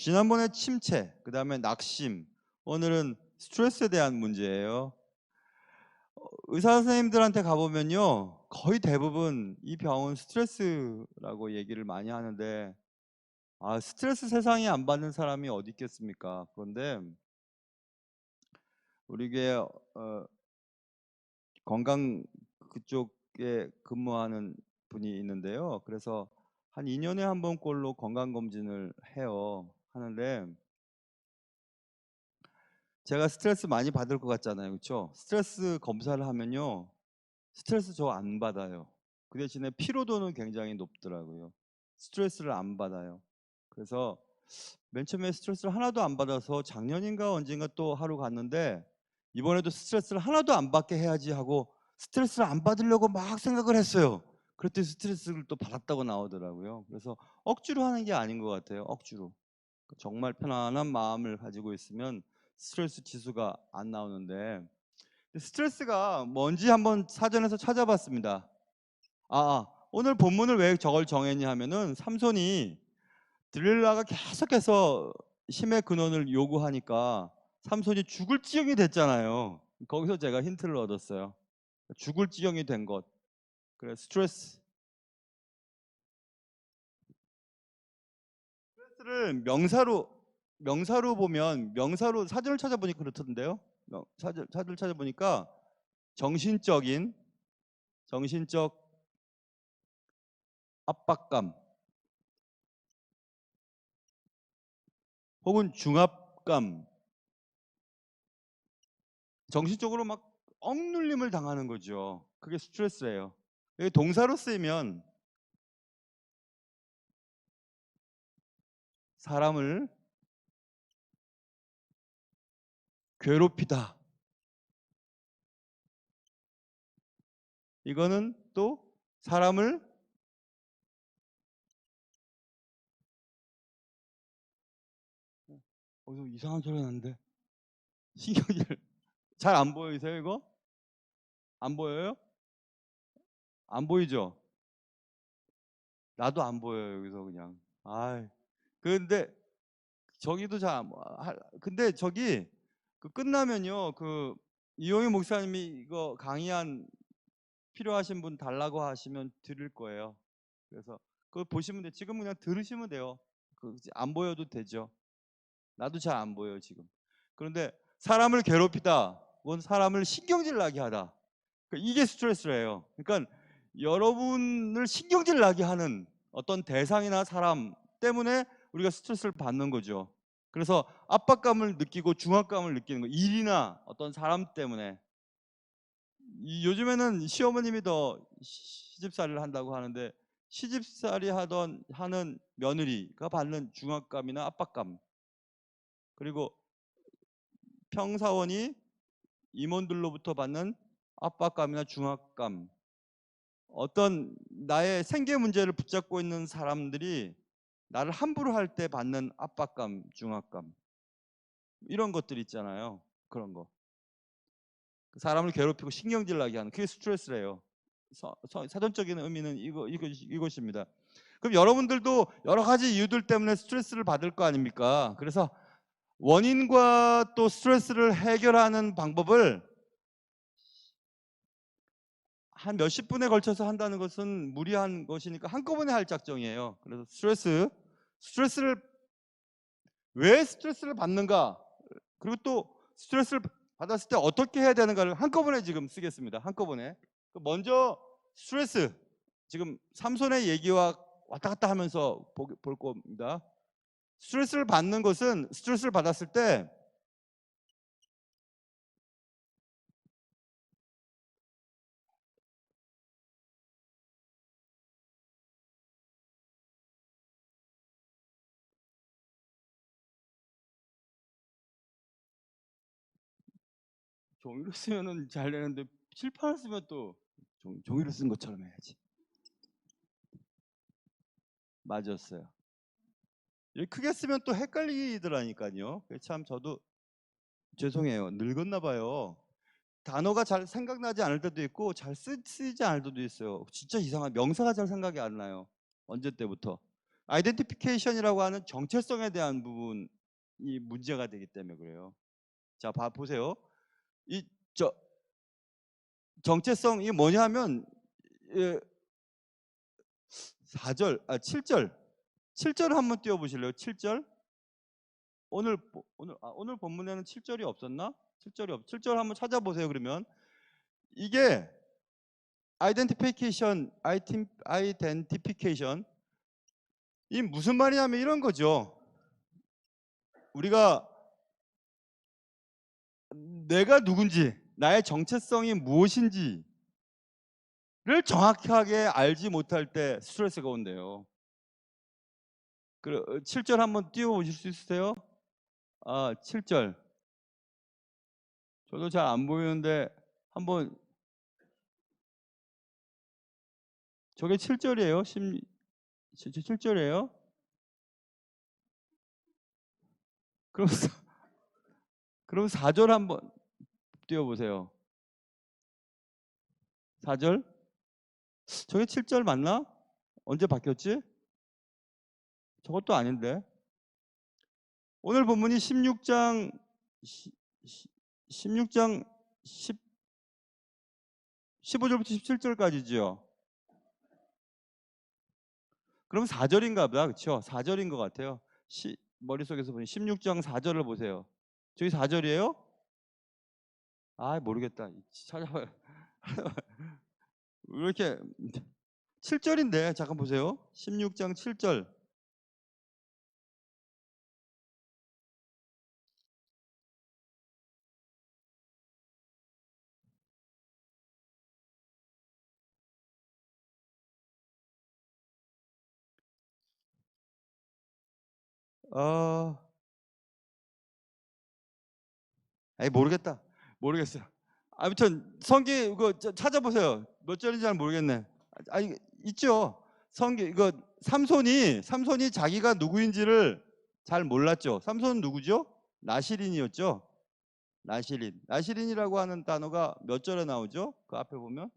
지난번에 침체, 그 다음에 낙심, 오늘은 스트레스에 대한 문제예요. 의사 선생님들한테 가보면요, 거의 대부분 이 병은 스트레스라고 얘기를 많이 하는데, 스트레스 세상에 안 받는 사람이 어디 있겠습니까? 그런데 우리 교회 건강 그쪽에 근무하는 분이 있는데요. 그래서 한 2년에 한 번꼴로 건강검진을 해요. 하는데 제가 스트레스 많이 받을 것 같잖아요. 그렇죠? 스트레스 검사를 하면요. 스트레스 저 안 받아요. 그 대신에 피로도는 굉장히 높더라고요. 스트레스를 안 받아요. 그래서 맨 처음에 스트레스를 하나도 안 받아서 작년인가 언젠가 또 하러 갔는데 이번에도 스트레스를 하나도 안 받게 해야지 하고 스트레스를 안 받으려고 막 생각을 했어요. 그랬더니 스트레스를 또 받았다고 나오더라고요. 그래서 억지로 하는 게 아닌 것 같아요. 억지로. 정말 편안한 마음을 가지고 있으면 스트레스 지수가 안 나오는데 스트레스가 뭔지 한번 사전에서 찾아봤습니다. 오늘 본문을 왜 저걸 정했냐 하면은 삼손이 들릴라가 계속해서 힘의 근원을 요구하니까 삼손이 죽을 지경이 됐잖아요. 거기서 제가 힌트를 얻었어요. 죽을 지경이 된 것. 그래, 스트레스를 명사로 보면 명사로 사전을 찾아보니까 그렇던데요. 사전을 찾아보니까 정신적 압박감 혹은 중압감, 정신적으로 막 억눌림을 당하는 거죠. 그게 스트레스예요. 이게 동사로 쓰이면 사람을 괴롭히다. 이거는 또 사람을 이상한 소리 나는데 신경질 잘 안 보이세요 이거? 안 보여요? 안 보이죠? 나도 안 보여요 여기서 그냥. 근데 저기도 근데 저기 끝나면요 이용희 목사님이 이거 강의한 필요하신 분 달라고 하시면 드릴 거예요. 그래서 그거 보시면 돼요. 지금 그냥 들으시면 돼요. 안 보여도 되죠. 나도 잘 안 보여요 지금. 그런데 사람을 괴롭히다, 그건 사람을 신경질 나게 하다. 이게 스트레스래요. 그러니까 여러분을 신경질 나게 하는 어떤 대상이나 사람 때문에 우리가 스트레스를 받는 거죠. 그래서 압박감을 느끼고 중압감을 느끼는 거, 일이나 어떤 사람 때문에. 요즘에는 시어머님이 더 시집살이를 한다고 하는데 시집살이 하는 며느리가 받는 중압감이나 압박감, 그리고 평사원이 임원들로부터 받는 압박감이나 중압감, 어떤 나의 생계 문제를 붙잡고 있는 사람들이 나를 함부로 할 때 받는 압박감, 중압감, 이런 것들 있잖아요. 그런 거. 사람을 괴롭히고 신경질 나게 하는, 그게 스트레스래요. 사전적인 의미는 이것입니다. 그럼 여러분들도 여러 가지 이유들 때문에 스트레스를 받을 거 아닙니까? 그래서 원인과 또 스트레스를 해결하는 방법을 한 몇십 분에 걸쳐서 한다는 것은 무리한 것이니까 한꺼번에 할 작정이에요. 그래서 스트레스를 왜 스트레스를 받는가, 그리고 또 스트레스를 받았을 때 어떻게 해야 되는가를 한꺼번에 지금 쓰겠습니다. 한꺼번에. 먼저 스트레스, 지금 삼손의 얘기와 왔다 갔다 하면서 볼 겁니다. 스트레스를 받는 것은 스트레스를 받았을 때 종이로 쓰면은 잘 되는데 칠판을 쓰면 또 종이로 쓴 것처럼 해야지. 맞았어요. 크게 쓰면 또 헷갈리더라니까요. 참 저도 죄송해요. 늙었나 봐요. 단어가 잘 생각나지 않을 때도 있고 잘 쓰이지 않을 때도 있어요. 진짜 이상한 명사가 잘 생각이 안 나요. 언제 때부터. 아이덴티피케이션이라고 하는 정체성에 대한 부분이 문제가 되기 때문에 그래요. 자, 보세요. 이 정체성이 뭐냐 하면 4절, 7절 한번 띄워 보실래요? 7절. 오늘 본문에는 7절이 없었나? 7절 한번 찾아보세요. 그러면 이게 아이덴티피케이션 이 무슨 말이냐면 이런 거죠. 우리가 내가 누군지, 나의 정체성이 무엇인지를 정확하게 알지 못할 때 스트레스가 온대요. 7절 한번 띄워 보실 수 있으세요? 7절. 저도 잘 안 보이는데 한번. 저게 7절이에요. 7절이에요. 그럼 4절 한번 띄워보세요. 4절. 저게 7절 맞나? 언제 바뀌었지? 저것도 아닌데. 오늘 본문이 16장 15절부터 17절까지죠. 그럼 4절인가 보다. 그렇죠? 4절인 것 같아요. 머릿속에서 보니 16장 4절을 보세요. 저기 4절이에요? 모르겠다. 찾아봐요. 왜 이렇게 7절인데 잠깐 보세요. 16장 7절. 모르겠어요. 아무튼 성경 이거 찾아보세요. 몇 절인지 잘 모르겠네. 있죠. 성경 이거 삼손이 자기가 누구인지를 잘 몰랐죠. 삼손은 누구죠? 나시린이었죠. 나시린이라고 하는 단어가 몇 절에 나오죠? 그 앞에 보면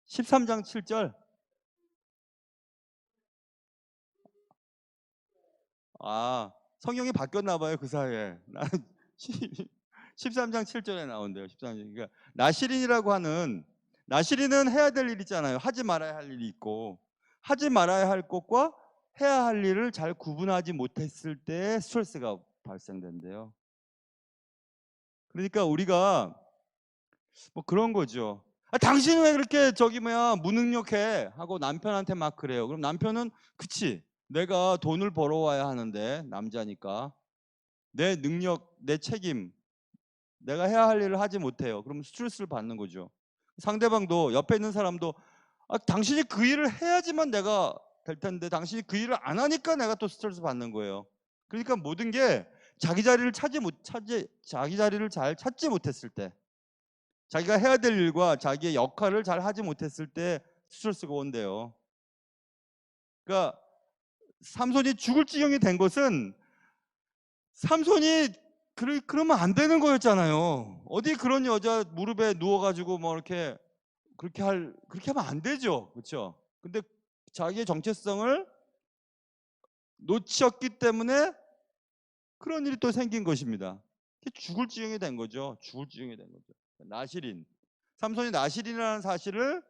13장 7절. 성경이 바뀌었나 봐요. 그 사이에. 나는 13장 7절에 나온대요. 13장. 그러니까 나시린은 해야 될 일 있잖아요. 하지 말아야 할 일이 있고, 하지 말아야 할 것과 해야 할 일을 잘 구분하지 못했을 때 스트레스가 발생된대요. 그러니까 우리가 뭐 그런 거죠. 당신은 왜 그렇게 무능력해 하고 남편한테 막 그래요. 그럼 남편은 그치, 내가 돈을 벌어와야 하는데 남자니까 내 능력, 내 책임, 내가 해야 할 일을 하지 못해요. 그럼 스트레스를 받는 거죠. 상대방도, 옆에 있는 사람도 당신이 그 일을 해야지만 내가 될 텐데 당신이 그 일을 안 하니까 내가 또 스트레스 받는 거예요. 그러니까 모든 게 자기 자리를 잘 찾지 못했을 때, 자기가 해야 될 일과 자기의 역할을 잘 하지 못했을 때 스트레스가 온대요. 그러니까 삼손이 죽을 지경이 된 것은 삼손이 그러면 안 되는 거였잖아요. 어디 그런 여자 무릎에 누워가지고 뭐 이렇게 그렇게 하면 안 되죠, 그렇죠? 근데 자기의 정체성을 놓쳤기 때문에 그런 일이 또 생긴 것입니다. 죽을 지경이 된 거죠. 삼손이 나시린이라는 사실을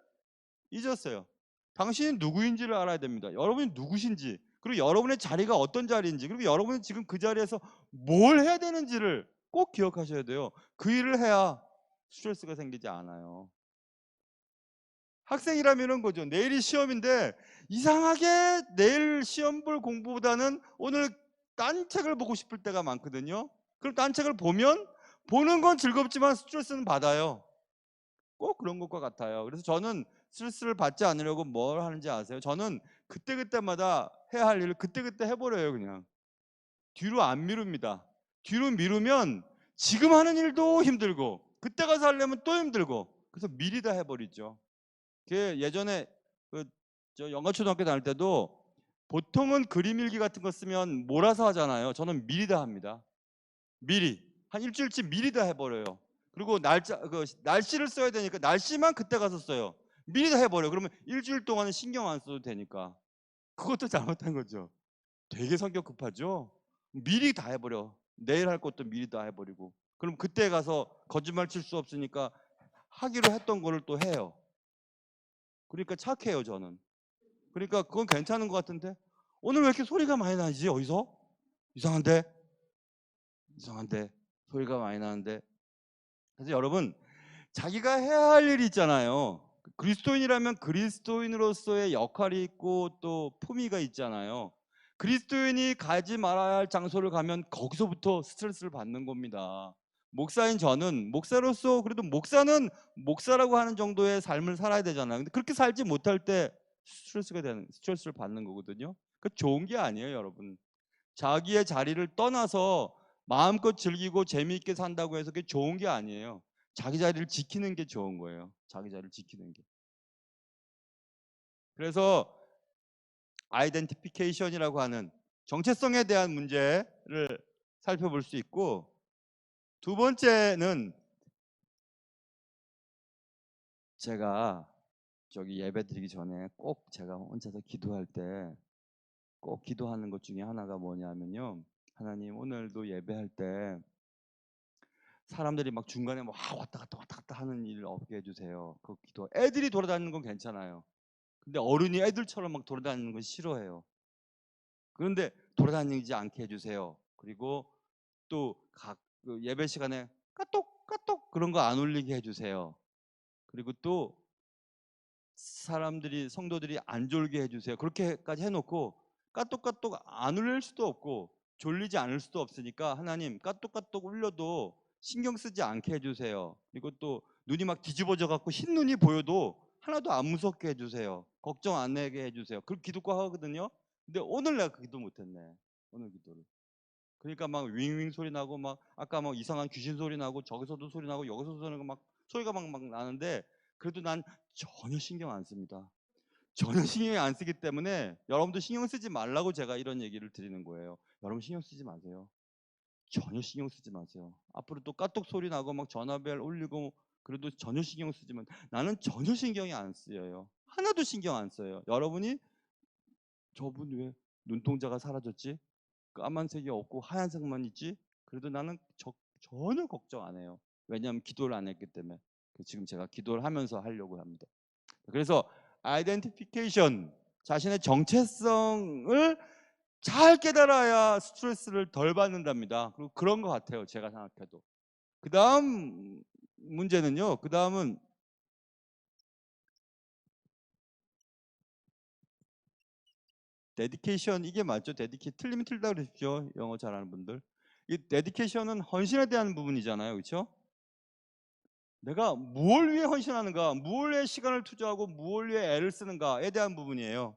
잊었어요. 당신이 누구인지를 알아야 됩니다. 여러분이 누구신지, 그리고 여러분의 자리가 어떤 자리인지, 그리고 여러분이 지금 그 자리에서 뭘 해야 되는지를 꼭 기억하셔야 돼요. 그 일을 해야 스트레스가 생기지 않아요. 학생이라면 이런 거죠. 내일이 시험인데 이상하게 내일 시험 볼 공부보다는 오늘 딴 책을 보고 싶을 때가 많거든요. 그럼 딴 책을 보는 건 즐겁지만 스트레스는 받아요. 꼭 그런 것과 같아요. 그래서 저는 스트레스를 받지 않으려고 뭘 하는지 아세요? 저는 그때그때마다 해야 할 일을 그때그때 해버려요. 그냥 뒤로 안 미룹니다. 뒤로 미루면 지금 하는 일도 힘들고 그때 가서 하려면 또 힘들고, 그래서 미리 다 해버리죠. 예전에 저 영어초등학교 다닐 때도 보통은 그림 일기 같은 거 쓰면 몰아서 하잖아요. 저는 미리 다 합니다. 미리 한 일주일치 미리 다 해버려요. 그리고 날씨를 써야 되니까 날씨만 그때 가서 써요. 미리 다 해버려요. 그러면 일주일 동안은 신경 안 써도 되니까. 그것도 잘못한 거죠. 되게 성격 급하죠. 미리 다 해버려. 내일 할 것도 미리 다 해버리고. 그럼 그때 가서 거짓말 칠 수 없으니까 하기로 했던 거를 또 해요. 그러니까 착해요, 저는. 그러니까 그건 괜찮은 것 같은데 오늘 왜 이렇게 소리가 많이 나지? 어디서? 이상한데? 이상한데? 소리가 많이 나는데. 그래서 여러분, 자기가 해야 할 일이 있잖아요. 그리스도인이라면 그리스도인으로서의 역할이 있고 또 품위가 있잖아요. 그리스도인이 가지 말아야 할 장소를 가면 거기서부터 스트레스를 받는 겁니다. 목사인 저는 목사로서 그래도 목사는 목사라고 하는 정도의 삶을 살아야 되잖아요. 근데 그렇게 살지 못할 때 스트레스를 받는 거거든요. 그 좋은 게 아니에요, 여러분. 자기의 자리를 떠나서 마음껏 즐기고 재미있게 산다고 해서 그게 좋은 게 아니에요. 자기 자리를 지키는 게 좋은 거예요. 자기 자리를 지키는 게. 그래서 아이덴티피케이션이라고 하는 정체성에 대한 문제를 살펴볼 수 있고, 두 번째는 제가 저기 예배 드리기 전에 꼭 제가 혼자서 기도할 때 꼭 기도하는 것 중에 하나가 뭐냐면요. 하나님, 오늘도 예배할 때 사람들이 막 중간에 막 왔다 갔다 하는 일 없게 해주세요. 그 기도. 애들이 돌아다니는 건 괜찮아요. 근데 어른이 애들처럼 막 돌아다니는 건 싫어해요. 그런데 돌아다니지 않게 해주세요. 그리고 또 각 예배 시간에 까똑까똑 그런 거 안 울리게 해주세요. 그리고 또 사람들이 성도들이 안 졸게 해주세요. 그렇게까지 해놓고 까똑까똑 안 울릴 수도 없고 졸리지 않을 수도 없으니까 하나님 까똑까똑 울려도 신경 쓰지 않게 해주세요. 그리고 또 눈이 막 뒤집어져 갖고 흰 눈이 보여도 하나도 안 무섭게 해주세요. 걱정 안 내게 해주세요. 그 기도과 하거든요. 근데 오늘 내가 그 기도 못했네. 오늘 기도를. 그러니까 막 윙윙 소리 나고 막 아까 막 이상한 귀신 소리 나고 저기서도 소리 나고 여기서도 소리 나고 막 소리가 막 나는데 그래도 난 전혀 신경 안 씁니다. 전혀 신경 안 쓰기 때문에 여러분도 신경 쓰지 말라고 제가 이런 얘기를 드리는 거예요. 여러분 신경 쓰지 마세요. 전혀 신경 쓰지 마세요. 앞으로 또 까똑 소리 나고 막 전화벨 울리고 그래도 전혀 신경 쓰지만 나는 전혀 신경이 안 쓰여요. 하나도 신경 안 써요. 여러분이 저분 왜 눈동자가 사라졌지? 까만색이 없고 하얀색만 있지? 그래도 나는 전혀 걱정 안 해요. 왜냐하면 기도를 안 했기 때문에. 지금 제가 기도를 하면서 하려고 합니다. 그래서 아이덴티피케이션, 자신의 정체성을 잘 깨달아야 스트레스를 덜 받는답니다. 그리고 그런 것 같아요. 제가 생각해도. 그 다음 문제는요. 그 다음은 데디케이션, 이게 맞죠? 틀리면 틀리다 그러십시오. 영어 잘하는 분들. 이 데디케이션은 헌신에 대한 부분이잖아요. 그렇죠? 내가 무엇을 위해 헌신하는가, 무엇을 위해 시간을 투자하고 무엇을 위해 애를 쓰는가에 대한 부분이에요.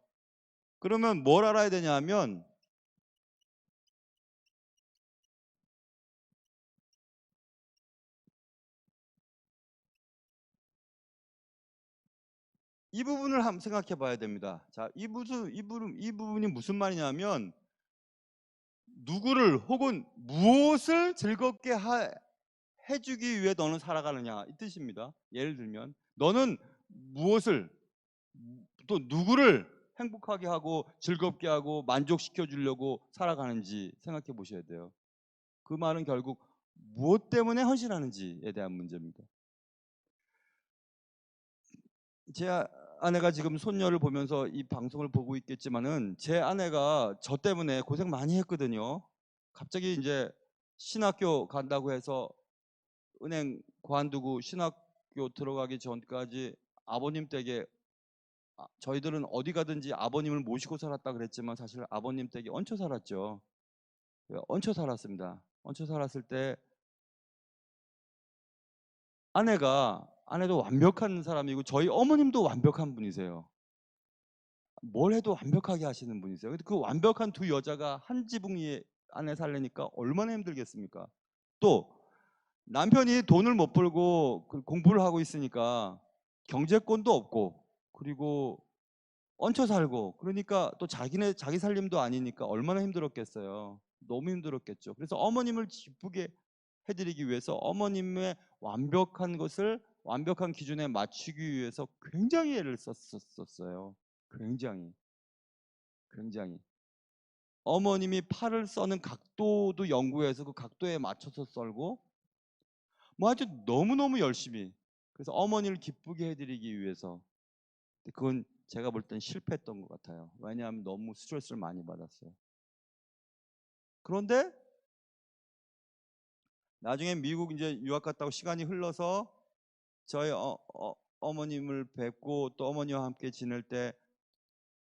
그러면 뭘 알아야 되냐면 이 부분을 한번 생각해 봐야 됩니다. 자, 이 부분이 무슨 말이냐면 누구를 혹은 무엇을 즐겁게 해주기 위해 너는 살아가느냐 이 뜻입니다. 예를 들면 너는 무엇을 또 누구를 행복하게 하고 즐겁게 하고 만족시켜 주려고 살아가는지 생각해 보셔야 돼요. 그 말은 결국 무엇 때문에 헌신하는지에 대한 문제입니다. 제 아내가 지금 손녀를 보면서 이 방송을 보고 있겠지만은 제 아내가 저 때문에 고생 많이 했거든요. 갑자기 이제 신학교 간다고 해서 은행 관두고 신학교 들어가기 전까지 아버님 댁에 저희들은 어디 가든지 아버님을 모시고 살았다 그랬지만 사실 아버님 댁에 얹혀 살았죠. 얹혀 살았습니다. 얹혀 살았을 때 아내도 완벽한 사람이고 저희 어머님도 완벽한 분이세요. 뭘 해도 완벽하게 하시는 분이세요. 근데 그 완벽한 두 여자가 한 지붕 안에 살려니까 얼마나 힘들겠습니까? 또 남편이 돈을 못 벌고 공부를 하고 있으니까 경제권도 없고 그리고 얹혀 살고 그러니까 또 자기 살림도 아니니까 얼마나 힘들었겠어요. 너무 힘들었겠죠. 그래서 어머님을 기쁘게 해드리기 위해서 어머님의 완벽한 기준에 맞추기 위해서 굉장히 애를 썼었어요. 굉장히. 굉장히. 어머님이 팔을 써는 각도도 연구해서 그 각도에 맞춰서 썰고 뭐 하여튼 너무너무 열심히. 그래서 어머니를 기쁘게 해드리기 위해서. 그건 제가 볼 땐 실패했던 것 같아요. 왜냐하면 너무 스트레스를 많이 받았어요. 그런데 나중에 미국 이제 유학 갔다 오고 시간이 흘러서 저희 어머님을 뵙고 또 어머니와 함께 지낼 때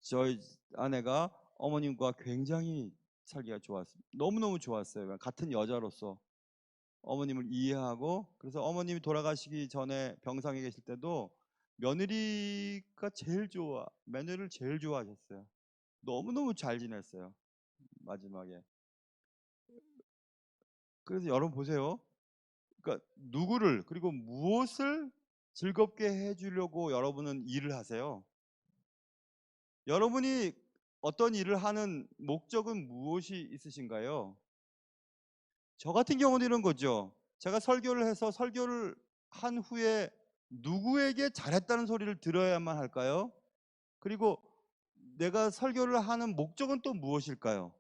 저희 아내가 어머님과 굉장히 살기가 좋았어요. 너무너무 좋았어요. 같은 여자로서 어머님을 이해하고. 그래서 어머님이 돌아가시기 전에 병상에 계실 때도 며느리가 제일 며느리를 제일 좋아하셨어요. 너무너무 잘 지냈어요. 마지막에. 그래서 여러분 보세요. 그러니까 누구를 그리고 무엇을 즐겁게 해주려고 여러분은 일을 하세요? 여러분이 어떤 일을 하는 목적은 무엇이 있으신가요? 저 같은 경우는 이런 거죠. 제가 설교를 해서 설교를 한 후에 누구에게 잘했다는 소리를 들어야만 할까요? 그리고 내가 설교를 하는 목적은 또 무엇일까요?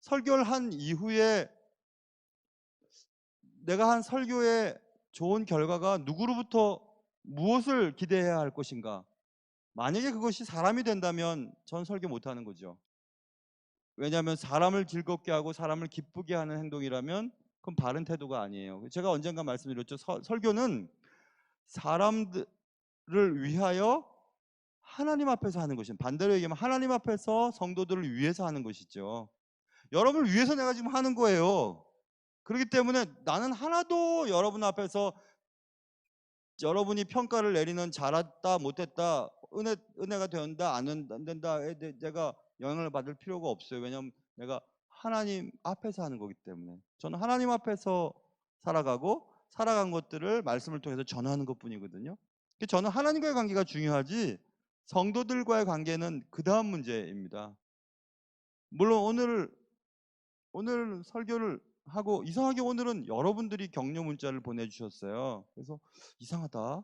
설교를 한 이후에 내가 한 설교의 좋은 결과가 누구로부터 무엇을 기대해야 할 것인가? 만약에 그것이 사람이 된다면 전 설교 못하는 거죠. 왜냐하면 사람을 즐겁게 하고 사람을 기쁘게 하는 행동이라면 그건 바른 태도가 아니에요. 제가 언젠가 말씀드렸죠. 설교는 사람들을 위하여 하나님 앞에서 하는 것입니다. 반대로 얘기하면 하나님 앞에서 성도들을 위해서 하는 것이죠. 여러분을 위해서 내가 지금 하는 거예요. 그렇기 때문에 나는 하나도 여러분 앞에서 여러분이 평가를 내리는 잘했다 못했다 은혜가 된다 안 된다에 내가 영향을 받을 필요가 없어요. 왜냐하면 내가 하나님 앞에서 하는 거기 때문에. 저는 하나님 앞에서 살아가고 살아간 것들을 말씀을 통해서 전하는 것뿐이거든요. 저는 하나님과의 관계가 중요하지 성도들과의 관계는 그 다음 문제입니다. 물론 오늘 설교를 하고 이상하게 오늘은 여러분들이 격려 문자를 보내주셨어요. 그래서 이상하다.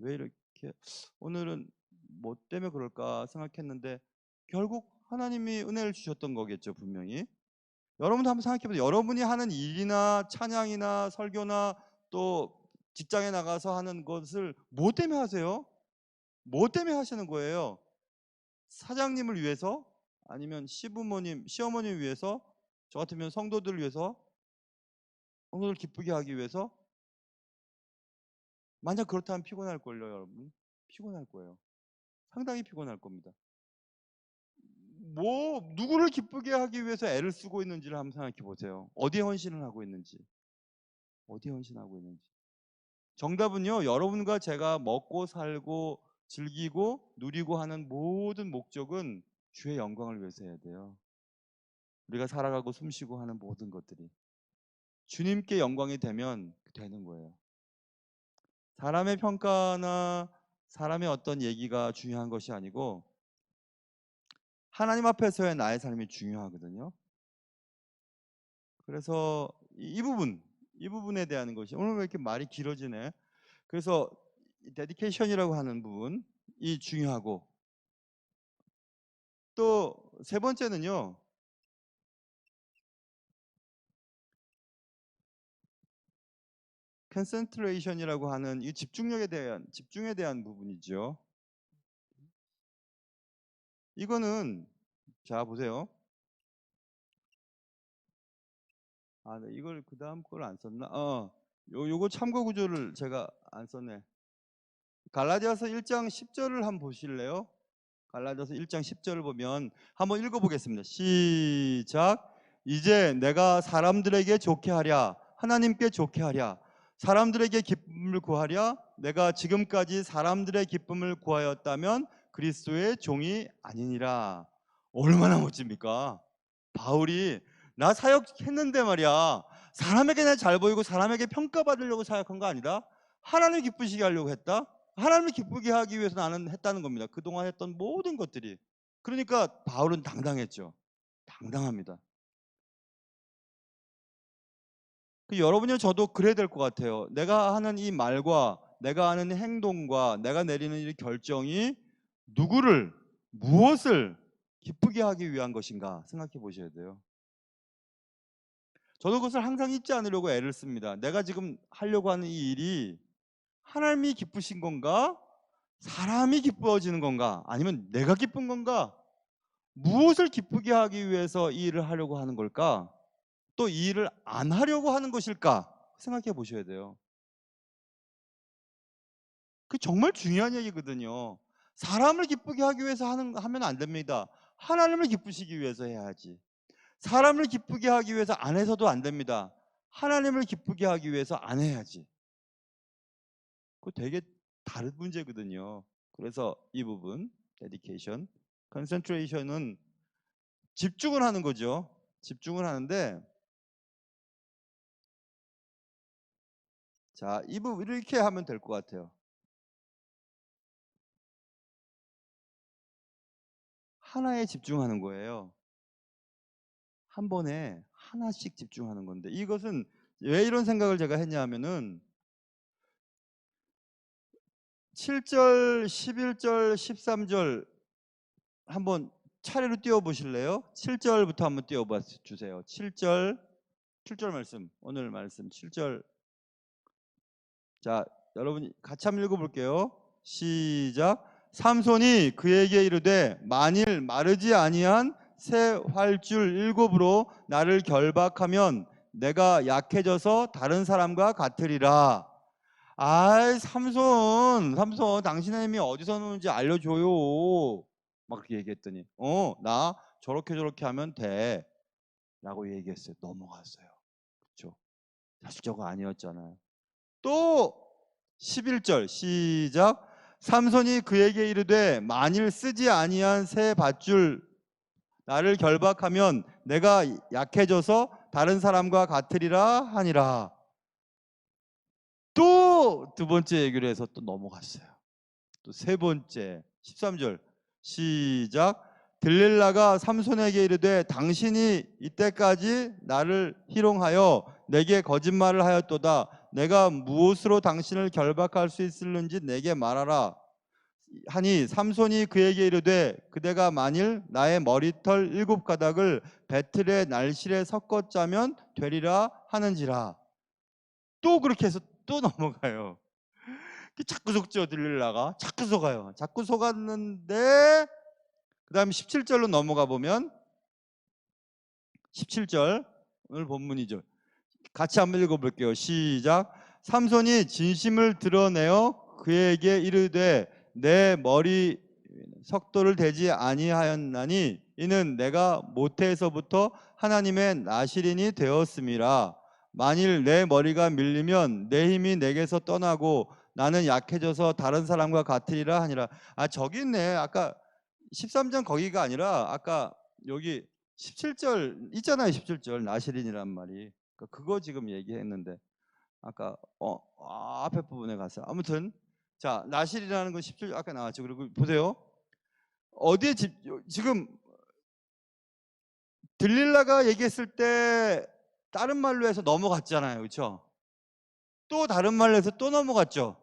왜 이렇게 오늘은 뭐 때문에 그럴까 생각했는데 결국 하나님이 은혜를 주셨던 거겠죠, 분명히. 여러분도 한번 생각해보세요. 여러분이 하는 일이나 찬양이나 설교나 또 직장에 나가서 하는 것을 뭐 때문에 하세요? 뭐 때문에 하시는 거예요? 사장님을 위해서? 아니면 시부모님, 시어머님 위해서? 저 같으면 성도들을 위해서? 성도들 기쁘게 하기 위해서? 만약 그렇다면 피곤할걸요, 여러분. 피곤할 거예요. 상당히 피곤할 겁니다. 누구를 기쁘게 하기 위해서 애를 쓰고 있는지를 한번 생각해 보세요. 어디에 헌신을 하고 있는지. 어디에 헌신하고 있는지. 정답은요, 여러분과 제가 먹고 살고 즐기고 누리고 하는 모든 목적은 주의 영광을 위해서 해야 돼요. 우리가 살아가고 숨쉬고 하는 모든 것들이 주님께 영광이 되면 되는 거예요. 사람의 평가나 사람의 어떤 얘기가 중요한 것이 아니고 하나님 앞에서의 나의 삶이 중요하거든요. 그래서 이 부분에 대한 것이 오늘 왜 이렇게 말이 길어지네. 그래서 데디케이션이라고 하는 부분이 중요하고 또 세 번째는요. 컨센트레이션이라고 하는 이 집중에 대한 부분이죠. 이거는 자 보세요. 네, 이걸 그 다음 걸 안 썼나? 요거 참고 구조를 제가 안 썼네. 갈라디아서 1장 10절을 한번 보실래요? 갈라디아서 1장 10절을 보면 한번 읽어보겠습니다. 시작. 이제 내가 사람들에게 좋게 하랴 하나님께 좋게 하랴 사람들에게 기쁨을 구하랴 내가 지금까지 사람들의 기쁨을 구하였다면 그리스도의 종이 아니니라. 얼마나 멋집니까? 바울이 나 사역했는데 말이야 사람에게 나 잘 보이고 사람에게 평가받으려고 사역한 거 아니다. 하나님 기쁘시게 하려고 했다. 하나님을 기쁘게 하기 위해서 나는 했다는 겁니다. 그동안 했던 모든 것들이. 그러니까 바울은 당당했죠. 당당합니다. 여러분이 저도 그래야 될 것 같아요. 내가 하는 이 말과 내가 하는 행동과 내가 내리는 이 결정이 누구를 무엇을 기쁘게 하기 위한 것인가 생각해 보셔야 돼요. 저도 그것을 항상 잊지 않으려고 애를 씁니다. 내가 지금 하려고 하는 이 일이 하나님이 기쁘신 건가? 사람이 기뻐지는 건가? 아니면 내가 기쁜 건가? 무엇을 기쁘게 하기 위해서 이 일을 하려고 하는 걸까? 또 이 일을 안 하려고 하는 것일까? 생각해 보셔야 돼요. 그 정말 중요한 얘기거든요. 사람을 기쁘게 하기 위해서 하면 안 됩니다. 하나님을 기쁘시기 위해서 해야지. 사람을 기쁘게 하기 위해서 안 해서도 안 됩니다. 하나님을 기쁘게 하기 위해서 안 해야지. 그거 되게 다른 문제거든요. 그래서 이 부분, dedication, concentration은 집중을 하는 거죠. 집중을 하는데, 자, 이 부분 이렇게 하면 될 것 같아요. 하나에 집중하는 거예요. 한 번에 하나씩 집중하는 건데, 이것은 왜 이런 생각을 제가 했냐 하면은 7절, 11절, 13절 한번 차례로 띄워 보실래요? 7절부터 한번 띄워 봐 주세요. 7절 말씀. 오늘 말씀 7절. 자, 여러분 같이 한번 읽어 볼게요. 시작. 삼손이 그에게 이르되 만일 마르지 아니한 새 활줄 7으로 나를 결박하면 내가 약해져서 다른 사람과 같으리라. 아이, 삼손 당신의 힘이 어디서 오는지 알려줘요. 막 그렇게 얘기했더니 나 저렇게 하면 돼 라고 얘기했어요. 넘어갔어요. 그렇죠? 자수저가 아니었잖아요. 또 11절 시작. 삼손이 그에게 이르되 만일 쓰지 아니한 새 밧줄 나를 결박하면 내가 약해져서 다른 사람과 같으리라 하니라. 또 두 번째 얘기를 해서 또 넘어갔어요. 또 세 번째 13절 시작. 들릴라가 삼손에게 이르되 당신이 이때까지 나를 희롱하여 내게 거짓말을 하였도다. 내가 무엇으로 당신을 결박할 수 있을는지 내게 말하라 하니 삼손이 그에게 이르되 그대가 만일 나의 머리털 7가닥을 배틀의 날실에 섞어 짜면 되리라 하는지라. 또 그렇게 해서 또 넘어가요. 자꾸 속죠. 들릴라가 자꾸 속아요. 자꾸 속았는데 그 다음에 17절로 넘어가 보면 17절 오늘 본문이죠. 같이 한번 읽어볼게요. 시작. 삼손이 진심을 드러내어 그에게 이르되 내 머리 석도를 대지 아니하였나니 이는 내가 모태에서부터 하나님의 나시린이 되었음이라. 만일 내 머리가 밀리면 내 힘이 내게서 떠나고 나는 약해져서 다른 사람과 같으리라 하니라. 아, 저기 있네. 아까 13장 거기가 아니라 아까 여기 17절 있잖아요. 17절 나시린이란 말이. 그거 지금 얘기했는데 아까 앞에 부분에 갔어요. 아무튼 자, 나실이라는 건 17절 아까 나왔죠. 그리고 보세요. 어디에 지금 들릴라가 얘기했을 때 다른 말로 해서 넘어갔잖아요. 그렇죠? 또 다른 말로 해서 또 넘어갔죠.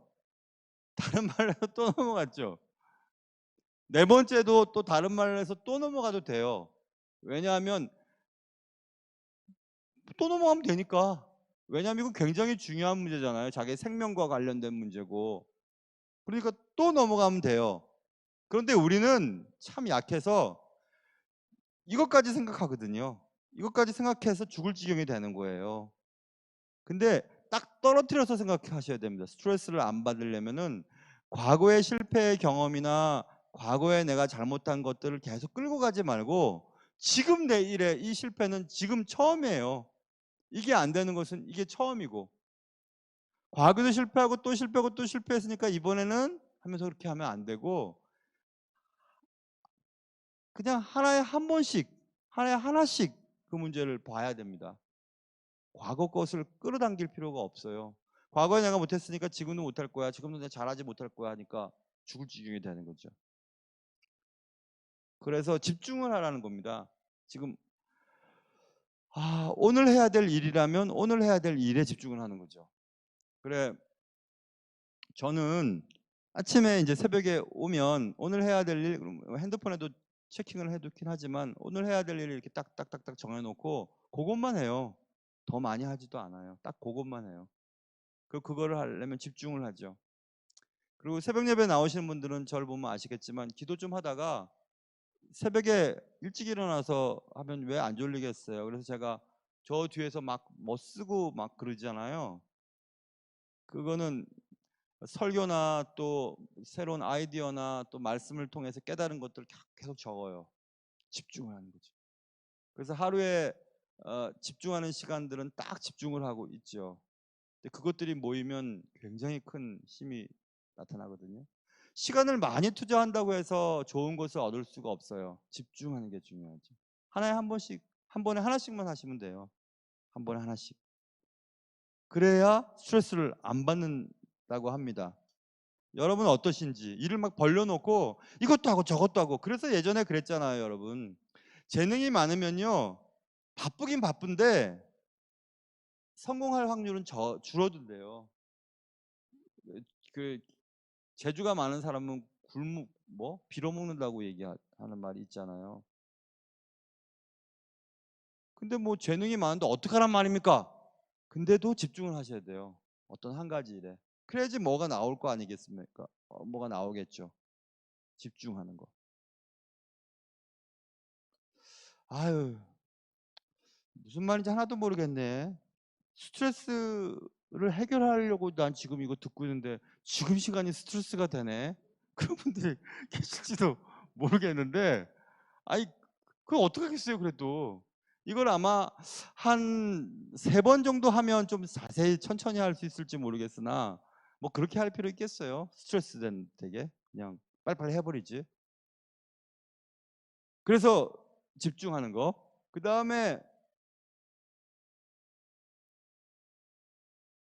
다른 말로 해서 또 넘어갔죠. 네 번째도 또 다른 말로 해서 또 넘어가도 돼요. 왜냐하면 또 넘어가면 되니까. 왜냐하면 이건 굉장히 중요한 문제잖아요. 자기 생명과 관련된 문제고. 그러니까 또 넘어가면 돼요. 그런데 우리는 참 약해서 이것까지 생각하거든요. 이것까지 생각해서 죽을 지경이 되는 거예요. 근데 딱 떨어뜨려서 생각하셔야 됩니다. 스트레스를 안 받으려면은 과거의 실패의 경험이나 과거에 내가 잘못한 것들을 계속 끌고 가지 말고 지금 내 일에 이 실패는 지금 처음이에요. 이게 안 되는 것은 이게 처음이고 과거도 실패하고 또 실패하고 또 실패했으니까 이번에는 하면서 그렇게 하면 안 되고 그냥 하나에 한 번씩 하나에 하나씩 그 문제를 봐야 됩니다. 과거 것을 끌어당길 필요가 없어요. 과거에 내가 못했으니까 지금도 못할 거야. 지금도 내가 잘하지 못할 거야 하니까 죽을 지경이 되는 거죠. 그래서 집중을 하라는 겁니다. 지금 오늘 해야 될 일이라면 오늘 해야 될 일에 집중을 하는 거죠. 그래, 저는 아침에 이제 새벽에 오면 오늘 해야 될 일, 핸드폰에도 체킹을 해두긴 하지만 오늘 해야 될 일을 이렇게 딱딱딱딱 정해놓고 그것만 해요. 더 많이 하지도 않아요. 딱 그것만 해요. 그거를 하려면 집중을 하죠. 그리고 새벽 예배 나오시는 분들은 저를 보면 아시겠지만 기도 좀 하다가 새벽에 일찍 일어나서 하면 왜 안 졸리겠어요. 그래서 제가 저 뒤에서 막 뭐 쓰고 막 그러잖아요. 그거는 설교나 또 새로운 아이디어나 또 말씀을 통해서 깨달은 것들을 계속 적어요. 집중을 하는 거죠. 그래서 하루에 집중하는 시간들은 딱 집중을 하고 있죠. 근데 그것들이 모이면 굉장히 큰 힘이 나타나거든요. 시간을 많이 투자한다고 해서 좋은 것을 얻을 수가 없어요. 집중하는 게 중요하죠. 하나에 한 번씩, 한 번에 하나씩만 하시면 돼요. 한 번에 하나씩. 그래야 스트레스를 안 받는다고 합니다. 여러분 어떠신지. 일을 막 벌려놓고 이것도 하고 저것도 하고. 그래서 예전에 그랬잖아요, 여러분. 재능이 많으면요, 바쁘긴 바쁜데 성공할 확률은 줄어든대요. 그 재주가 많은 사람은 빌어먹는다고 얘기하는 말이 있잖아요. 근데 뭐 재능이 많은데 어떡하란 말입니까? 근데도 집중을 하셔야 돼요. 어떤 한 가지 일에. 그래야지 뭐가 나올 거 아니겠습니까? 뭐가 나오겠죠. 집중하는 거. 아유, 무슨 말인지 하나도 모르겠네. 스트레스를 해결하려고 난 지금 이거 듣고 있는데 지금 시간이 스트레스가 되네. 그런 분들이 계실지도 모르겠는데, 아니 그거 어떡하겠어요. 그래도 이걸 아마 한 3번 정도 하면 좀 자세히 천천히 할 수 있을지 모르겠으나 뭐 그렇게 할 필요 있겠어요. 스트레스 된 되게 그냥 빨리빨리 해버리지. 그래서 집중하는 거. 그 다음에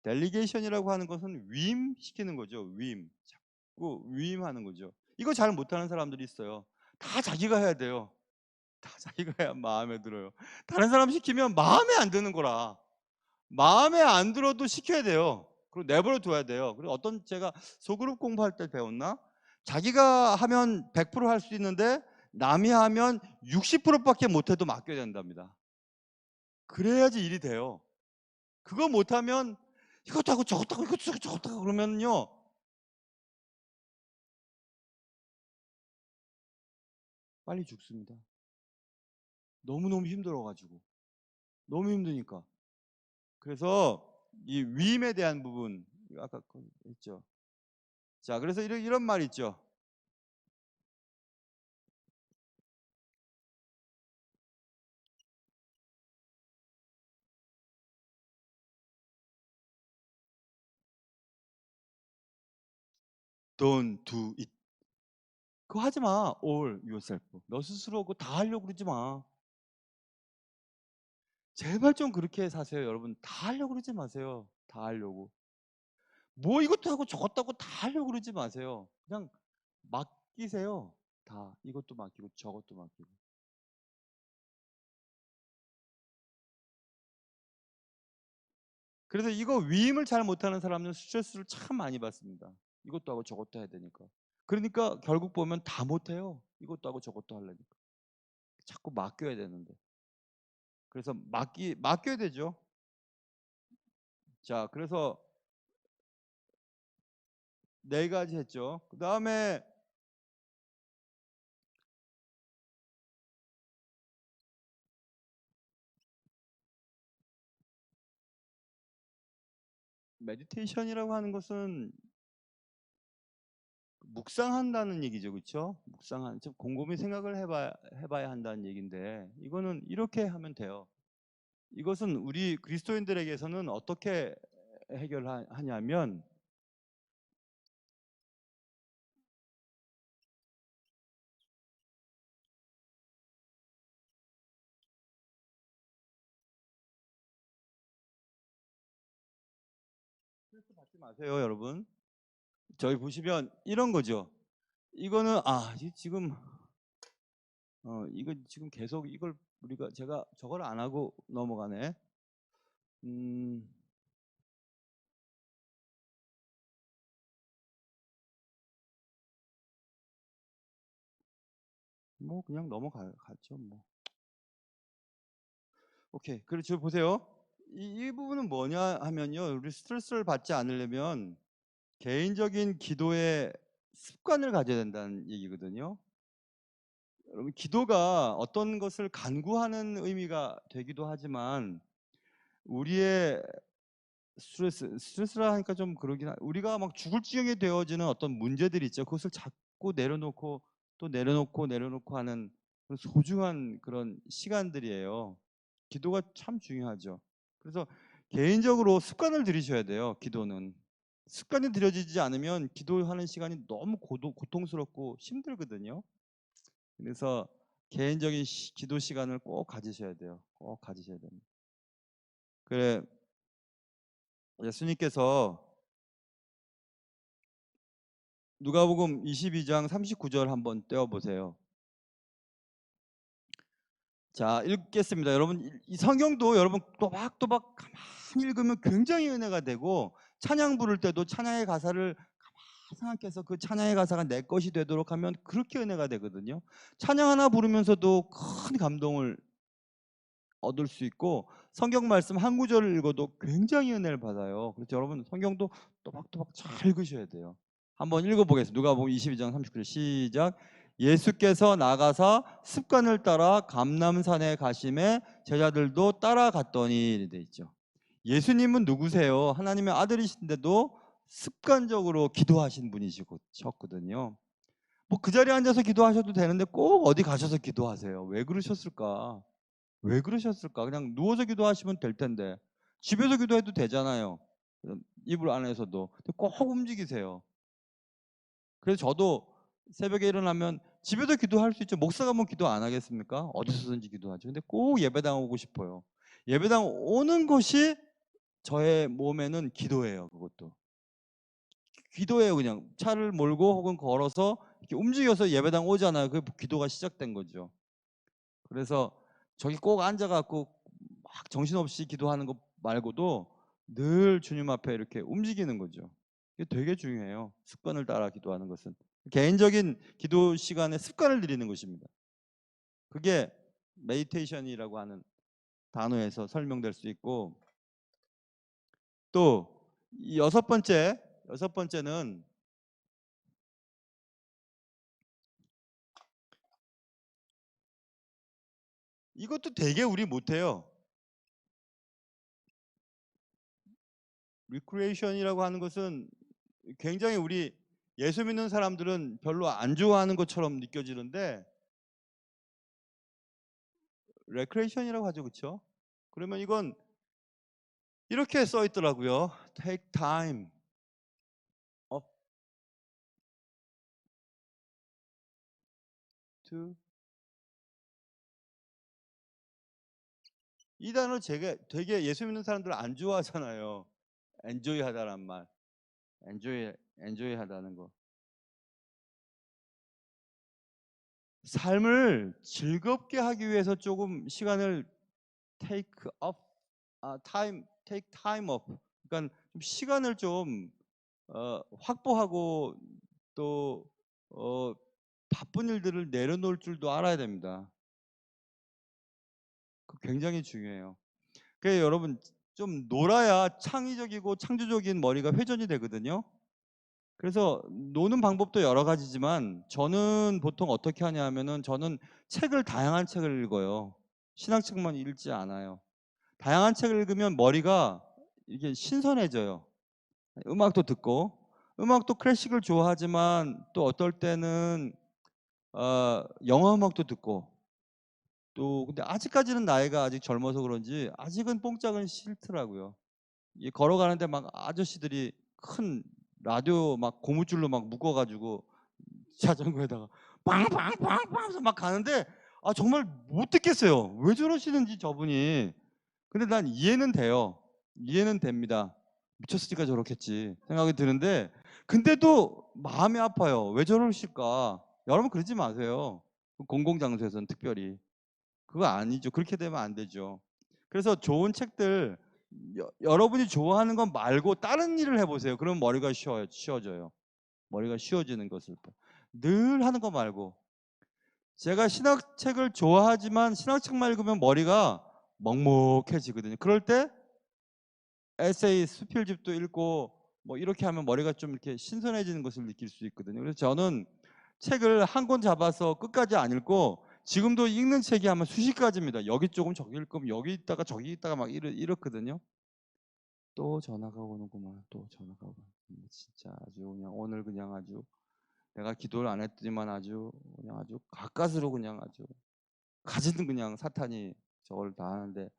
델리게이션이라고 하는 것은 위임시키는 거죠. 위임. 자꾸 위임하는 거죠. 이거 잘 못하는 사람들이 있어요. 다 자기가 해야 돼요. 다 자기가 해야 마음에 들어요. 다른 사람 시키면 마음에 안 드는 거라. 마음에 안 들어도 시켜야 돼요. 그리고 내버려 둬야 돼요. 그리고 어떤 제가 소그룹 공부할 때 배웠나? 자기가 하면 100%할 수 있는데 남이 하면 60%밖에 못해도 맡겨야 된답니다. 그래야지 일이 돼요. 그거 못하면 이것도 하고 저것도 하고 이것도 하고 저것도 하고 그러면요 빨리 죽습니다. 너무너무 힘들어가지고. 너무 힘드니까. 그래서 이 위임에 대한 부분 아까 했죠. 자, 그래서 이런 말이 있죠. Don't do it. 그거 하지 마. All yourself. 너 스스로 그거 다 하려고 그러지 마. 제발 좀 그렇게 사세요, 여러분. 다 하려고 그러지 마세요. 다 하려고. 뭐 이것도 하고 저것도 하고 다 하려고 그러지 마세요. 그냥 맡기세요. 다. 이것도 맡기고 저것도 맡기고. 그래서 이거 위임을 잘 못하는 사람은 스트레스를 참 많이 받습니다. 이것도 하고 저것도 해야 되니까. 그러니까 결국 보면 다 못해요. 이것도 하고 저것도 하려니까. 자꾸 맡겨야 되는데. 그래서 맡겨야 되죠. 자, 그래서 4가지 했죠. 그 다음에 메디테이션이라고 하는 것은 묵상한다는 얘기죠, 그렇죠? 좀 곰곰이 생각을 해봐야 한다는 얘기인데 이거는 이렇게 하면 돼요. 이것은 우리 그리스도인들에게서는 어떻게 해결하냐면 스트레스 받지 마세요, 여러분. 저희 보시면 이런 거죠. 이거는 지금 이거 지금 계속 이걸 제가 저걸 안 하고 넘어가네. 음, 뭐 그냥 넘어가죠 뭐. 오케이. 그리고 저 보세요. 이 부분은 뭐냐 하면요. 우리 스트레스를 받지 않으려면 개인적인 기도의 습관을 가져야 된다는 얘기거든요. 여러분 기도가 어떤 것을 간구하는 의미가 되기도 하지만 우리의 스트레스라 하니까 좀 그러긴 우리가 막 죽을 지경에 되어지는 어떤 문제들이 있죠. 그것을 자꾸 내려놓고 또 내려놓고 하는 그런 소중한 그런 시간들이에요. 기도가 참 중요하죠. 그래서 개인적으로 습관을 들이셔야 돼요. 기도는 습관이 들여지지 않으면 기도하는 시간이 너무 고통스럽고 힘들거든요. 그래서 개인적인 기도 시간을 꼭 가지셔야 돼요. 꼭 가지셔야 됩니다. 그래 예수님께서 누가복음 22장 39절 한번 떼어 보세요. 자, 읽겠습니다. 여러분 이 성경도 여러분 또박또박 가만히 읽으면 굉장히 은혜가 되고 찬양 부를 때도 찬양의 가사를 가만히 생각해서 그 찬양의 가사가 내 것이 되도록 하면 그렇게 은혜가 되거든요. 찬양 하나 부르면서도 큰 감동을 얻을 수 있고 성경 말씀 한 구절을 읽어도 굉장히 은혜를 받아요. 그래서 여러분 성경도 또박또박 잘 읽으셔야 돼요. 한번 읽어보겠습니다. 누가복음 22장 39절 시작. 예수께서 나가사 습관을 따라 감람산에 가심에 제자들도 따라갔더니 돼 있죠. 예수님은 누구세요? 하나님의 아들이신데도 습관적으로 기도하신 분이셨거든요. 뭐 그 자리에 앉아서 기도하셔도 되는데 꼭 어디 가셔서 기도하세요. 왜 그러셨을까? 왜 그러셨을까? 그냥 누워서 기도하시면 될 텐데 집에서 기도해도 되잖아요. 이불 안에서도 꼭 움직이세요. 그래서 저도 새벽에 일어나면 집에도 기도할 수 있죠. 목사가 뭐 기도 안 하겠습니까? 어디서든지 기도하죠. 근데 꼭 예배당 오고 싶어요. 예배당 오는 것이 저의 몸에는 기도예요. 그것도 기도예요. 그냥 차를 몰고 혹은 걸어서 이렇게 움직여서 예배당 오잖아요. 그 기도가 시작된 거죠. 그래서 저기 꼭 앉아갖고 막 정신없이 기도하는 것 말고도 늘 주님 앞에 이렇게 움직이는 거죠. 이게 되게 중요해요. 습관을 따라 기도하는 것은 개인적인 기도 시간에 습관을 들이는 것입니다. 그게 메디테이션이라고 하는 단어에서 설명될 수 있고 또 여섯 번째는 이것도 되게 우리 못해요. 리크레이션이라고 하는 것은 굉장히 우리 예수 믿는 사람들은 별로 안 좋아하는 것처럼 느껴지는데 레크레이션이라고 하죠, 그렇죠? 그러면 이건 이렇게 써 있더라고요. Take time up to 이 단어 제가 되게 예수 믿는 사람들 안 좋아하잖아요. 엔조이 하다란 말. 엔조이 하다는 거. 삶을 즐겁게 하기 위해서 조금 시간을 take up take time up. 그러니까 좀 시간을 좀 확보하고 또 바쁜 일들을 내려놓을 줄도 알아야 됩니다. 그 굉장히 중요해요. 그래서 여러분 좀 놀아야 창의적이고 창조적인 머리가 회전이 되거든요. 그래서 노는 방법도 여러 가지지만 저는 보통 어떻게 하냐 하면은 저는 다양한 책을 읽어요. 신학책만 읽지 않아요. 다양한 책을 읽으면 머리가 이게 신선해져요. 음악도 듣고 음악도 클래식을 좋아하지만 또 어떨 때는 영화 음악도 듣고 또 근데 아직까지는 나이가 아직 젊어서 그런지 아직은 뽕짝은 싫더라고요. 이 걸어가는데 막 아저씨들이 큰 라디오 막 고무줄로 막 묶어가지고 자전거에다가 빵빵빵빵 해서 막 가는데 정말 못 듣겠어요. 왜 저러시는지 저분이. 근데 난 이해는 돼요. 이해는 됩니다. 미쳤으니까 저렇겠지 생각이 드는데 근데도 마음이 아파요. 왜 저러실까? 여러분 그러지 마세요. 공공장소에서는 특별히. 그거 아니죠. 그렇게 되면 안 되죠. 그래서 좋은 책들 여러분이 좋아하는 건 말고 다른 일을 해보세요. 그럼 머리가 쉬워져요. 머리가 쉬워지는 것을 늘 하는 거 말고 제가 신학책을 좋아하지만 신학책만 읽으면 머리가 먹먹해지거든요. 그럴 때 에세이 수필집도 읽고 뭐 이렇게 하면 머리가 좀 이렇게 신선해지는 것을 느낄 수 있거든요. 그래서 저는 책을 한 권 잡아서 끝까지 안 읽고 지금도 읽는 책이 아마 수십 가지입니다. 여기 조금 저기 읽고 여기 있다가 저기 있다가 막 이렇거든요. 또 전화가 오는구만. 또 전화가 오고. 진짜 아주 그냥 오늘 그냥 아주 내가 기도를 안 했더니만 아주 그냥 아주 가까스로 그냥 아주 가지는 그냥 사탄이 저걸 다 하는데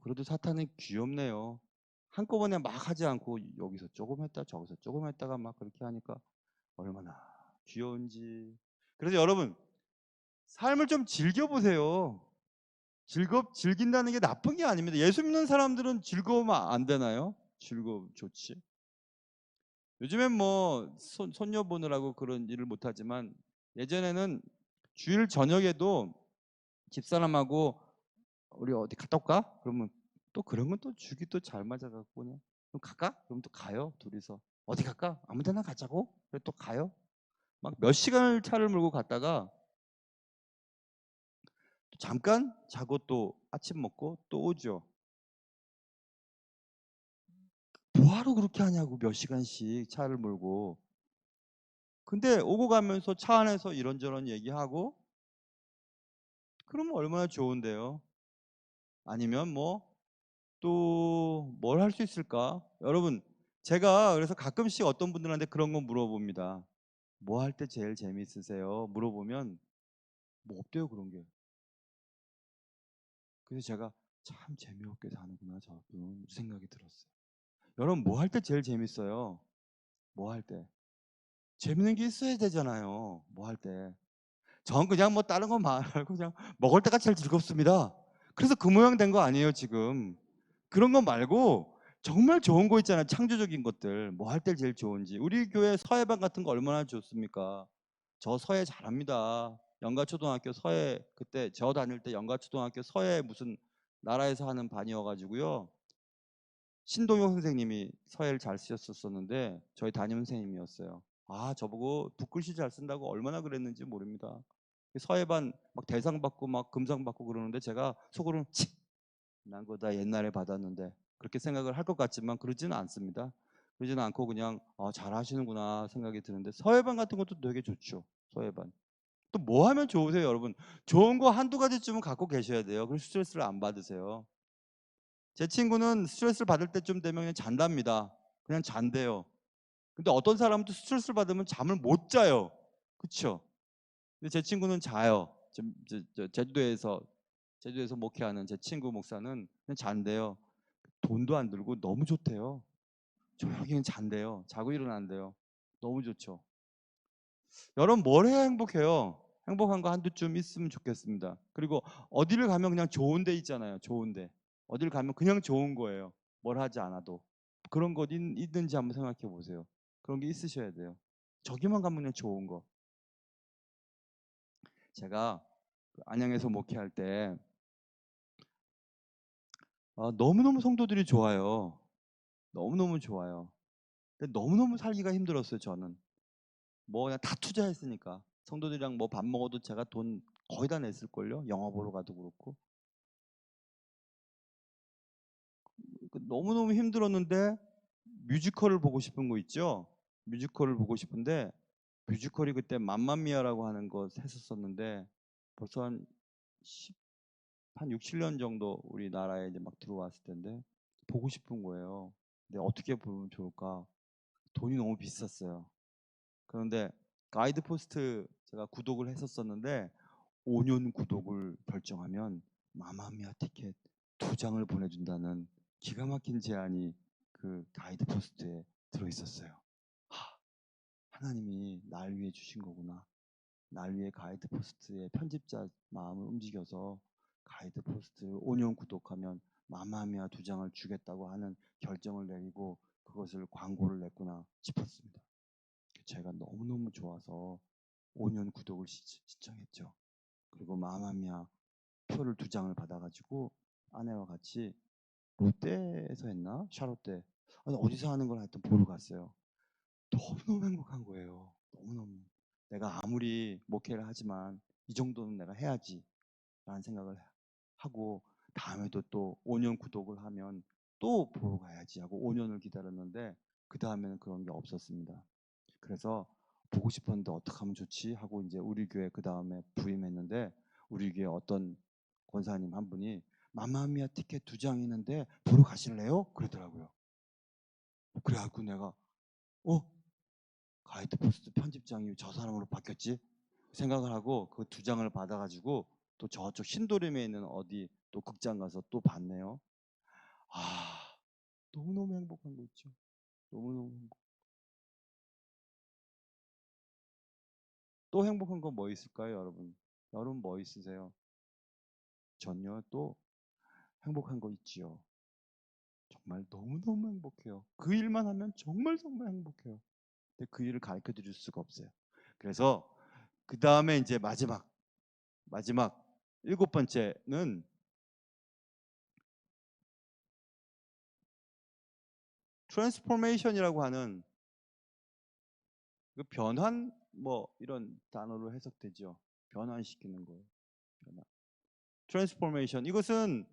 그래도 사탄은 귀엽네요. 한꺼번에 막 하지 않고 여기서 조금 했다 저기서 조금 했다가 막 그렇게 하니까 얼마나 귀여운지. 그래서 여러분 삶을 좀 즐겨보세요. 즐긴다는 게 나쁜 게 아닙니다. 예수 믿는 사람들은 즐거우면 안 되나요? 즐거움 좋지. 요즘엔 뭐 손녀 보느라고 그런 일을 못하지만 예전에는 주일 저녁에도 집사람하고 우리 어디 갔다 올까? 그러면 또 그런 건 또 죽이 또 잘 맞아갖고 그냥 그럼 갈까? 그럼 또 가요 둘이서. 어디 갈까? 아무 데나 가자고. 그래 또 가요. 막 몇 시간을 차를 몰고 갔다가 또 잠깐 자고 또 아침 먹고 또 오죠. 뭐하러 그렇게 하냐고 몇 시간씩 차를 몰고. 근데 오고 가면서 차 안에서 이런저런 얘기하고 그러면 얼마나 좋은데요. 아니면 뭐 또 뭘 할 수 있을까? 여러분 제가 그래서 가끔씩 어떤 분들한테 그런 거 물어봅니다. 뭐 할 때 제일 재미있으세요? 물어보면 뭐 없대요 그런 게. 그래서 제가 참 재미없게 사는구나 저분 생각이 들었어요. 여러분 뭐 할 때 제일 재밌어요? 뭐 할 때? 재밌는 게 있어야 되잖아요. 뭐 할 때? 전 그냥 뭐 다른 거 말고 그냥 먹을 때가 제일 즐겁습니다. 그래서 그 모양 된 거 아니에요 지금. 그런 거 말고 정말 좋은 거 있잖아요. 창조적인 것들. 뭐 할 때 제일 좋은지. 우리 교회 서예반 같은 거 얼마나 좋습니까? 저 서예 잘합니다. 영가초등학교 서예 그때 저 다닐 때 영가초등학교 서예 무슨 나라에서 하는 반이어가지고요. 신동엽 선생님이 서예를 잘 쓰셨었는데 저희 담임 선생님이었어요. 아 저보고 붓글씨 잘 쓴다고 얼마나 그랬는지 모릅니다. 서예반 막 대상 받고 막 금상 받고 그러는데 제가 속으로는 난 그거 다 옛날에 받았는데 그렇게 생각을 할 것 같지만 그러지는 않습니다. 그러지는 않고 그냥 잘하시는구나 생각이 드는데 서예반 같은 것도 되게 좋죠. 서예반. 또 뭐 하면 좋으세요 여러분? 좋은 거 한두 가지쯤은 갖고 계셔야 돼요. 그럼 스트레스를 안 받으세요. 제 친구는 스트레스를 받을 때쯤 되면 그냥 잔답니다. 그냥 잔대요. 근데 어떤 사람은 또 스트레스를 받으면 잠을 못 자요. 그렇죠? 근데 제 친구는 자요. 제주도에서 목회하는 제 친구 목사는 그냥 잔대요. 돈도 안 들고 너무 좋대요. 조용히 그냥 잔대요. 자고 일어난대요. 너무 좋죠. 여러분 뭘 해야 행복해요? 행복한 거 한두 쯤 있으면 좋겠습니다. 그리고 어디를 가면 그냥 좋은 데 있잖아요. 좋은 데. 어디를 가면 그냥 좋은 거예요. 뭘 하지 않아도. 그런 것 있는지 한번 생각해 보세요. 그런 게 있으셔야 돼요. 저기만 가면 그냥 좋은 거. 제가 그 안양에서 목회할 때 너무너무 성도들이 좋아요. 너무너무 좋아요. 근데 너무너무 살기가 힘들었어요, 저는. 뭐 그냥 다 투자했으니까. 성도들이랑 뭐 밥 먹어도 제가 돈 거의 다 냈을걸요. 영화 보러 가도 그렇고. 너무너무 힘들었는데 뮤지컬을 보고 싶은 거 있죠? 뮤지컬을 보고 싶은데 뮤지컬이 그때 맘마미아라고 하는 거 했었었는데 벌써 한 6, 7년 정도 우리나라에 이제 막 들어왔을 텐데 보고 싶은 거예요. 근데 어떻게 보면 좋을까? 돈이 너무 비쌌어요. 그런데 가이드 포스트 제가 구독을 했었었는데 5년 구독을 결정하면 마마미아 티켓 2장을 보내준다는 기가 막힌 제안이 그 가이드 포스트에 들어있었어요. 하나님이 날 위해 주신 거구나. 날 위해 가이드 포스트의 편집자 마음을 움직여서 가이드 포스트 5년 구독하면 마마미아 2장을 주겠다고 하는 결정을 내리고 그것을 광고를 냈구나 싶었습니다. 제가 너무너무 좋아서 5년 구독을 신청했죠. 그리고 마마미아 표를 2장을 받아가지고 아내와 같이 롯데에서 했나? 샤롯데. 아니, 어디서 하는 걸 하여튼 보러 갔어요. 너무너무 행복한 거예요. 너무너무. 내가 아무리 목회를 하지만 이 정도는 내가 해야지 라는 생각을 하고, 다음에도 또 5년 구독을 하면 또 보러 가야지 하고 5년을 기다렸는데 그 다음에는 그런 게 없었습니다. 그래서 보고 싶었는데 어떻게 하면 좋지 하고 이제 우리 교회 그 다음에 부임했는데, 우리 교회 어떤 권사님 한 분이 마마미아 티켓 2장 있는데 보러 가실래요? 그러더라고요. 그래갖고 내가 가이드포스트 편집장이 저 사람으로 바뀌었지 생각을 하고 그 2장을 받아가지고 또 저쪽 신도림에 있는 어디 또 극장 가서 또 봤네요. 아, 너무너무 행복한 거 있죠. 너무너무 행복. 또 행복한 건 뭐 있을까요, 여러분? 여러분 뭐 있으세요? 전요 또 행복한 거 있지요. 정말 너무너무 행복해요. 그 일만 하면 정말 정말 행복해요. 근데 그 일을 가르쳐 드릴 수가 없어요. 그래서 그 다음에 이제 마지막 7번째는 트랜스포메이션이라고 하는 그 변환 뭐 이런 단어로 해석되죠. 변환시키는 거예요. 변환. 트랜스포메이션, 이것은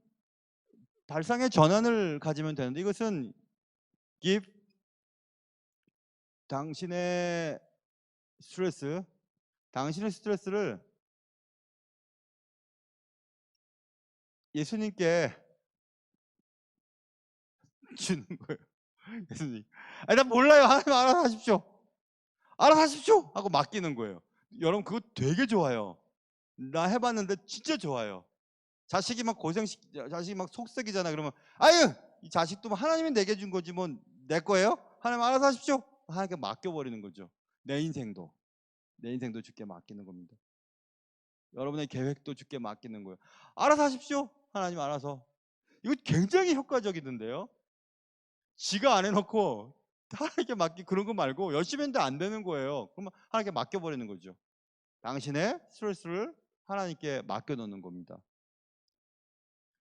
발상의 전환을 가지면 되는데, 이것은 give 당신의 당신의 스트레스를 예수님께 주는 거예요. 예수님, 아니 나 몰라요. 하나님 알아서 하십시오. 알아서 하십시오 하고 맡기는 거예요. 여러분 그거 되게 좋아요. 나 해봤는데 진짜 좋아요. 자식이 막 자식이 막 속썩이잖아. 그러면 아유 이 자식도 뭐 하나님이 내게 준 거지 뭐 내 거예요? 하나님 알아서 하십시오. 하나님께 맡겨버리는 거죠. 내 인생도 주께 맡기는 겁니다. 여러분의 계획도 주께 맡기는 거예요. 알아서 하십시오. 하나님 알아서. 이거 굉장히 효과적이던데요. 지가 안 해놓고 하나님께 그런 거 말고 열심히 했는데 안 되는 거예요. 그러면 하나님께 맡겨버리는 거죠. 당신의 스트레스를 하나님께 맡겨놓는 겁니다.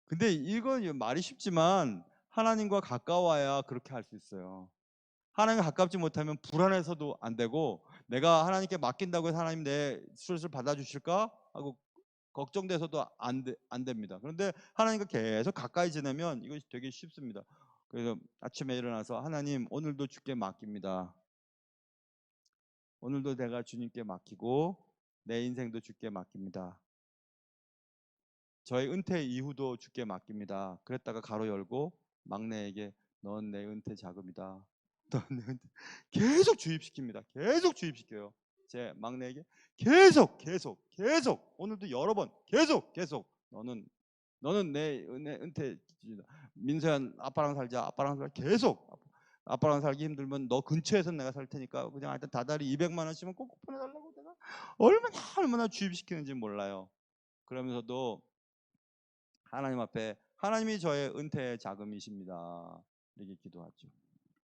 근데 이건 말이 쉽지만 하나님과 가까워야 그렇게 할 수 있어요. 하나님과 가깝지 못하면 불안해서도 안 되고, 내가 하나님께 맡긴다고 해서 하나님 내 스트레스를 받아주실까 하고 걱정돼서도 안 됩니다. 그런데 하나님과 계속 가까이 지내면 이것이 되게 쉽습니다. 그래서 아침에 일어나서 하나님 오늘도 주께 맡깁니다. 오늘도 내가 주님께 맡기고 내 인생도 주께 맡깁니다. 저의 은퇴 이후도 주께 맡깁니다. 그랬다가 가로 열고 막내에게 넌 내 은퇴 자금이다. 넌 내 은퇴. 계속 주입시킵니다. 계속 주입시켜요. 제 막내에게 계속 오늘도 여러 번 계속 너는 내 은퇴. 민서야 아빠랑 살자. 아빠랑 살자. 계속 아빠랑 살기 힘들면 너 근처에서 내가 살 테니까 그냥 하여튼 다달이 200만 원씩은 꼭 보내달라고. 내가 얼마나 주입시키는지 몰라요. 그러면서도 하나님 앞에 하나님이 저의 은퇴 자금이십니다. 이렇게 기도하죠.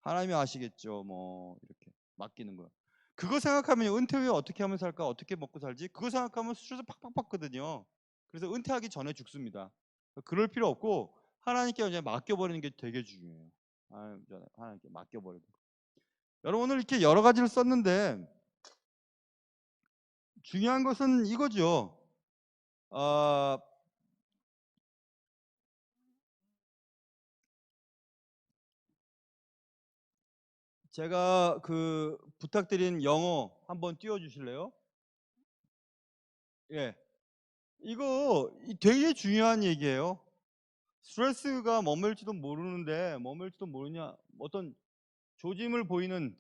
하나님이 아시겠죠. 뭐 이렇게 맡기는 거예요. 그거 생각하면 은퇴 후에 어떻게 하면 살까? 어떻게 먹고 살지? 그거 생각하면 스트레스 팍팍 받거든요. 그래서 은퇴하기 전에 죽습니다. 그럴 필요 없고 하나님께 이제 맡겨버리는 게 되게 중요해요. 하나님께 맡겨버리는 거. 여러분 오늘 이렇게 여러 가지를 썼는데 중요한 것은 이거죠. 제가 그 부탁드린 영어 한번 띄워주실래요? 예. 이거 되게 중요한 얘기예요. 스트레스가 머물지도 모르냐. 어떤 조짐을 보이는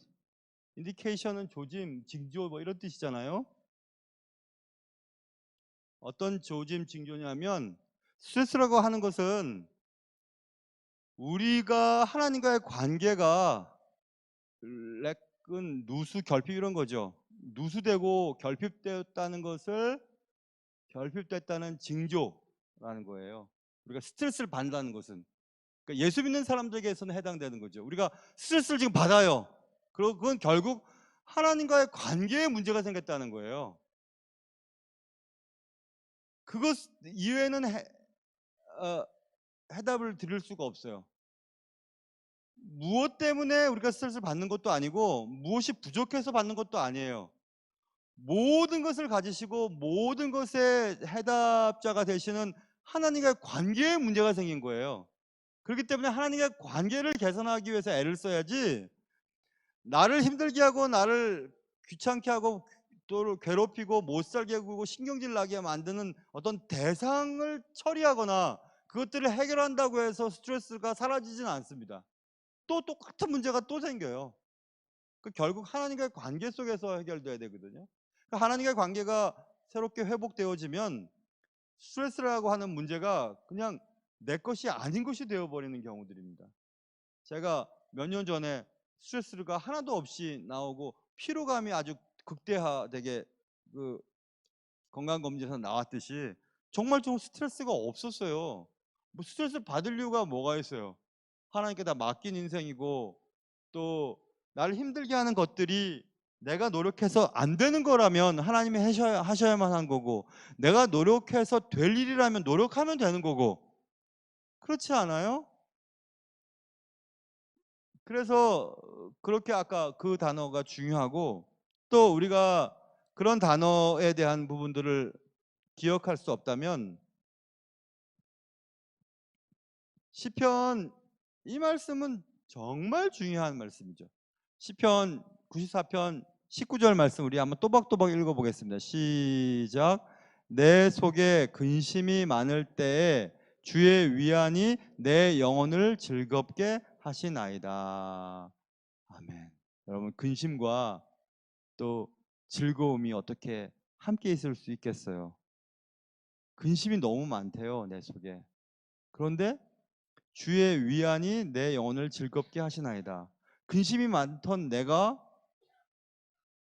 인디케이션은 조짐, 징조 뭐 이런 뜻이잖아요. 어떤 조짐, 징조냐면 스트레스라고 하는 것은 우리가 하나님과의 관계가 렉은 누수, 결핍 이런 거죠. 누수되고 결핍됐다는 징조라는 거예요. 우리가 스트레스를 받는다는 것은, 그러니까 예수 믿는 사람들에게서는 해당되는 거죠. 우리가 스트레스를 지금 받아요. 그리고 그건 결국 하나님과의 관계에 문제가 생겼다는 거예요. 그것 이외에는 해답을 드릴 수가 없어요. 무엇 때문에 우리가 스트레스를 받는 것도 아니고 무엇이 부족해서 받는 것도 아니에요. 모든 것을 가지시고 모든 것의 해답자가 되시는 하나님과의 관계에 문제가 생긴 거예요. 그렇기 때문에 하나님과의 관계를 개선하기 위해서 애를 써야지, 나를 힘들게 하고 나를 귀찮게 하고 또 괴롭히고 못 살게 하고 신경질 나게 만드는 어떤 대상을 처리하거나 그것들을 해결한다고 해서 스트레스가 사라지지는 않습니다. 또 똑같은 문제가 또 생겨요. 결국 하나님과의 관계 속에서 해결돼야 되거든요. 하나님과의 관계가 새롭게 회복되어지면 스트레스라고 하는 문제가 그냥 내 것이 아닌 것이 되어버리는 경우들입니다. 제가 몇 년 전에 스트레스가 하나도 없이 나오고 피로감이 아주 극대화되게 그 건강검진에서 나왔듯이 정말 좀 스트레스가 없었어요. 뭐 스트레스 받을 이유가 뭐가 있어요? 하나님께 다 맡긴 인생이고, 또 나를 힘들게 하는 것들이 내가 노력해서 안 되는 거라면 하나님이 하셔야만 한 거고, 내가 노력해서 될 일이라면 노력하면 되는 거고, 그렇지 않아요? 그래서 그렇게 아까 그 단어가 중요하고, 또 우리가 그런 단어에 대한 부분들을 기억할 수 없다면 시편, 이 말씀은 정말 중요한 말씀이죠. 시편 94편 19절 말씀 우리 한번 또박또박 읽어보겠습니다. 시작. 내 속에 근심이 많을 때에 주의 위안이 내 영혼을 즐겁게 하시나이다. 아멘. 여러분, 근심과 또 즐거움이 어떻게 함께 있을 수 있겠어요? 근심이 너무 많대요, 내 속에. 그런데 주의 위안이 내 영혼을 즐겁게 하시나이다. 근심이 많던 내가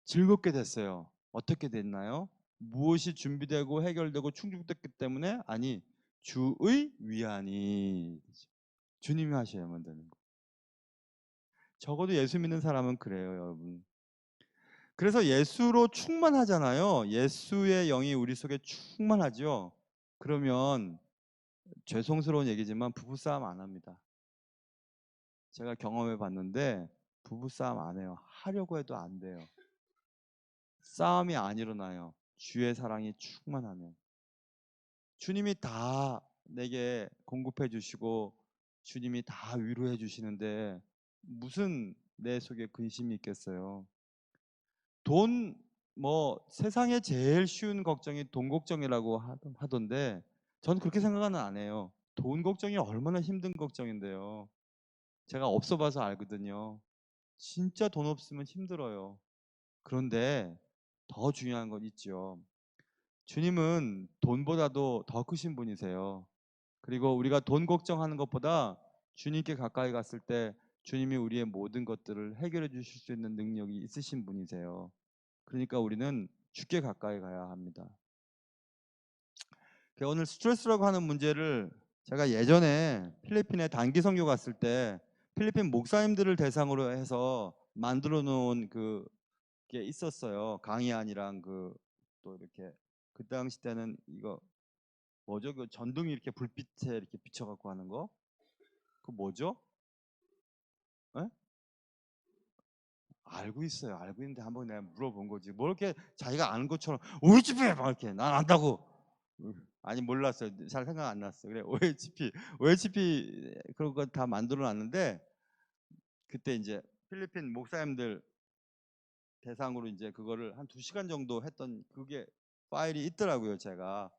즐겁게 됐어요. 어떻게 됐나요? 무엇이 준비되고 해결되고 충족됐기 때문에? 아니, 주의 위안이, 주님이 하셔야만 되는 거. 적어도 예수 믿는 사람은 그래요, 여러분. 그래서 예수로 충만하잖아요. 예수의 영이 우리 속에 충만하죠. 그러면 죄송스러운 얘기지만 부부싸움 안 합니다. 제가 경험해 봤는데 부부싸움 안 해요. 하려고 해도 안 돼요. 싸움이 안 일어나요. 주의 사랑이 충만하면. 주님이 다 내게 공급해 주시고 주님이 다 위로해 주시는데 무슨 내 속에 근심이 있겠어요. 돈, 뭐 세상에 제일 쉬운 걱정이 돈 걱정이라고 하던데 저는 그렇게 생각은 안 해요. 돈 걱정이 얼마나 힘든 걱정인데요. 제가 없어 봐서 알거든요. 진짜 돈 없으면 힘들어요. 그런데 더 중요한 건 있죠. 주님은 돈보다도 더 크신 분이세요. 그리고 우리가 돈 걱정하는 것보다 주님께 가까이 갔을 때 주님이 우리의 모든 것들을 해결해 주실 수 있는 능력이 있으신 분이세요. 그러니까 우리는 주께 가까이 가야 합니다. 오늘 스트레스라고 하는 문제를 제가 예전에 필리핀에 단기 선교 갔을 때 필리핀 목사님들을 대상으로 해서 만들어 놓은 게 있었어요. 강의안이랑 또 이렇게 그 당시 때는 이거 뭐죠? 그 전등이 이렇게 불빛에 이렇게 비춰갖고 하는 거? 그 뭐죠? 에? 알고 있어요. 알고 있는데 한번 내가 물어본 거지. 뭐 이렇게 자기가 아는 것처럼 우리 집에 막 이렇게 난 안다고. 아니 몰랐어요. 잘 생각 안 났어. 그래 OHP 그런 거 다 만들어 놨는데 그때 이제 필리핀 목사님들 대상으로 이제 그거를 한 2시간 정도 했던 그게 파일이 있더라고요. 제가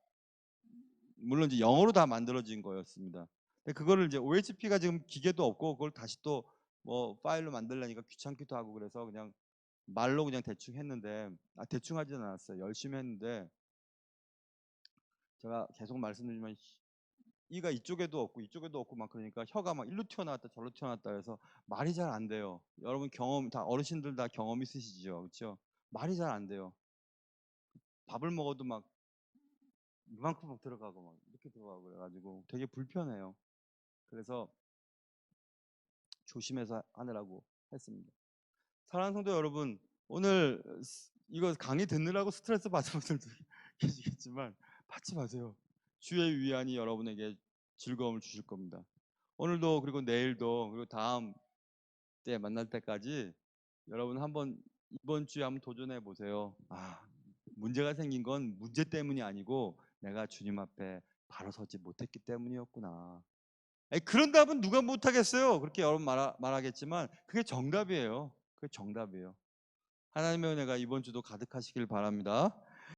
물론 이제 영어로 다 만들어진 거였습니다. 근데 그거를 이제 OHP가 지금 기계도 없고 그걸 다시 또 뭐 파일로 만들려니까 귀찮기도 하고 그래서 그냥 말로 그냥 대충 했는데 대충 하지는 않았어요. 열심히 했는데 제가 계속 말씀드리지만 이가 이쪽에도 없고 이쪽에도 없고 막 그러니까 혀가 막 일로 튀어나왔다 저로 튀어나왔다 해서 말이 잘 안 돼요. 여러분 경험 다 어르신들 다 경험 있으시죠, 그렇죠? 말이 잘 안 돼요. 밥을 먹어도 막 이만큼 막 들어가고 막 이렇게 들어가고 그래가지고 되게 불편해요. 그래서 조심해서 하느라고 했습니다. 사랑하는 성도 여러분, 오늘 이거 강의 듣느라고 스트레스 받은 분들도 계시겠지만 받지 마세요. 주의 위안이 여러분에게 즐거움을 주실 겁니다. 오늘도 그리고 내일도 그리고 다음 때 만날 때까지 여러분 한번 이번 주에 한번 도전해 보세요. 문제가 생긴 건 문제 때문이 아니고 내가 주님 앞에 바로 서지 못했기 때문이었구나. 그런 답은 누가 못하겠어요. 그렇게 여러분 말하겠지만 그게 정답이에요. 그게 정답이에요. 하나님의 은혜가 이번 주도 가득하시길 바랍니다.